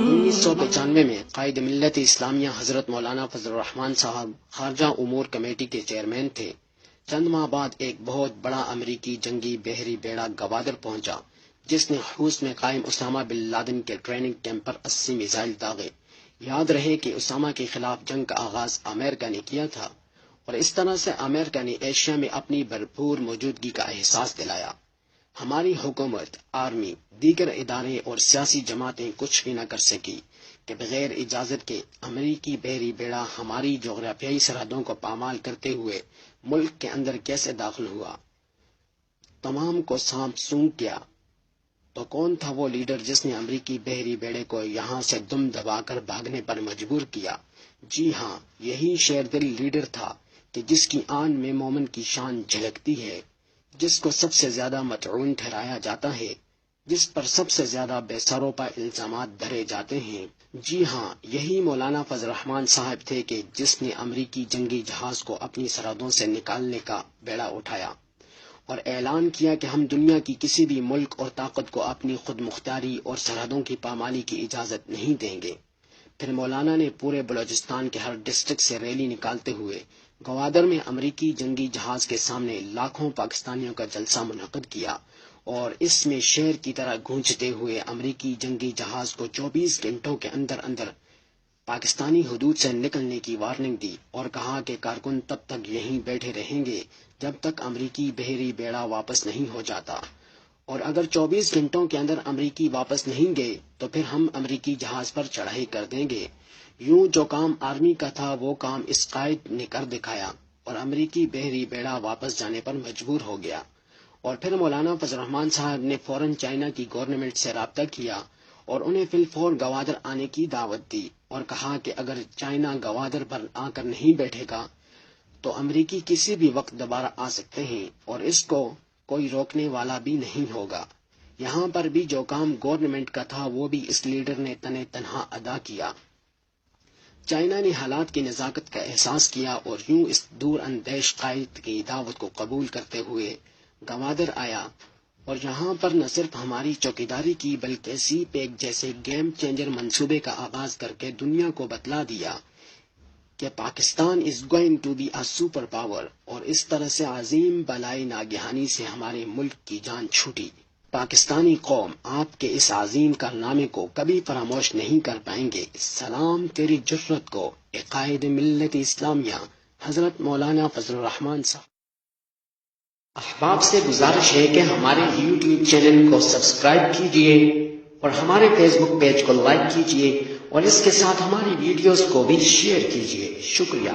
1995 میں قائد ملت اسلامیہ حضرت مولانا فضل الرحمان صاحب خارجہ امور کمیٹی کے چیئرمین تھے۔ چند ماہ بعد ایک بہت بڑا امریکی جنگی بحری بیڑا گوادر پہنچا، جس نے حوث میں قائم اسامہ بن لادن کے ٹریننگ کیمپ پر 80 میزائل داغے۔ یاد رہے کہ اسامہ کے خلاف جنگ کا آغاز امریکہ نے کیا تھا، اور اس طرح سے امریکہ نے ایشیا میں اپنی بھرپور موجودگی کا احساس دلایا۔ ہماری حکومت، آرمی، دیگر ادارے اور سیاسی جماعتیں کچھ بھی نہ کر سکی کہ بغیر اجازت کے امریکی بحری بیڑا ہماری جغرافیائی سرحدوں کو پامال کرتے ہوئے ملک کے اندر کیسے داخل ہوا۔ تمام کو سانپ سونگ گیا تو کون تھا وہ لیڈر جس نے امریکی بحری بیڑے کو یہاں سے دم دبا کر بھاگنے پر مجبور کیا؟ جی ہاں، یہی شیر دل لیڈر تھا کہ جس کی آن میں مومن کی شان جھلکتی ہے، جس کو سب سے زیادہ مطعون ٹھہرایا جاتا ہے، جس پر سب سے زیادہ بے سروپا الزامات دھرے جاتے ہیں۔ جی ہاں، یہی مولانا فضل الرحمان صاحب تھے کہ جس نے امریکی جنگی جہاز کو اپنی سرحدوں سے نکالنے کا بیڑا اٹھایا اور اعلان کیا کہ ہم دنیا کی کسی بھی ملک اور طاقت کو اپنی خود مختاری اور سرحدوں کی پامالی کی اجازت نہیں دیں گے۔ پھر مولانا نے پورے بلوچستان کے ہر ڈسٹرکٹ سے ریلی نکالتے ہوئے گوادر میں امریکی جنگی جہاز کے سامنے لاکھوں پاکستانیوں کا جلسہ منعقد کیا، اور اس میں شیر کی طرح گونجتے ہوئے امریکی جنگی جہاز کو 24 گھنٹوں کے اندر اندر پاکستانی حدود سے نکلنے کی وارننگ دی، اور کہا کہ کارکن تب تک یہیں بیٹھے رہیں گے جب تک امریکی بحری بیڑا واپس نہیں ہو جاتا، اور اگر 24 گھنٹوں کے اندر امریکی واپس نہیں گئے تو پھر ہم امریکی جہاز پر چڑھائی کر دیں گے۔ یوں جو کام آرمی کا تھا وہ کام اس قائد نے کر دکھایا، اور امریکی بحری بیڑا واپس جانے پر مجبور ہو گیا۔ اور پھر مولانا فضل الرحمان صاحب نے فوراً چائنا کی گورنمنٹ سے رابطہ کیا اور انہیں فی الفور گوادر آنے کی دعوت دی، اور کہا کہ اگر چائنا گوادر پر آ کر نہیں بیٹھے گا تو امریکی کسی بھی وقت دوبارہ آ سکتے ہیں، اور اس کو کوئی روکنے والا بھی نہیں ہوگا۔ یہاں پر بھی جو کام گورنمنٹ کا تھا وہ بھی اس لیڈر نے تنے تنہا ادا کیا۔ چائنا نے حالات کی نزاکت کا احساس کیا اور یوں اس دور اندیش قائد کی دعوت کو قبول کرتے ہوئے گوادر آیا، اور یہاں پر نہ صرف ہماری چوکیداری کی بلکہ سی پیک جیسے گیم چینجر منصوبے کا آغاز کر کے دنیا کو بتلا دیا کہ Pakistan is going to be a super power, اور اس طرح سے عظیم بلائی ناگہانی سے ہمارے ملک کی جان چھوٹی۔ پاکستانی قوم آپ کے اس عظیم کارنامے کو کبھی فراموش نہیں کر پائیں گے۔ سلام تیری جرت کو، اے قائد ملت اسلامیہ حضرت مولانا فضل الرحمان صاحب۔ احباب سے گزارش ہے کہ ہمارے یوٹیوب چینل کو سبسکرائب کیجئے اور ہمارے فیس بک پیج کو لائک کیجئے، اور اس کے ساتھ ہماری ویڈیوز کو بھی شیئر کیجئے۔ شکریہ۔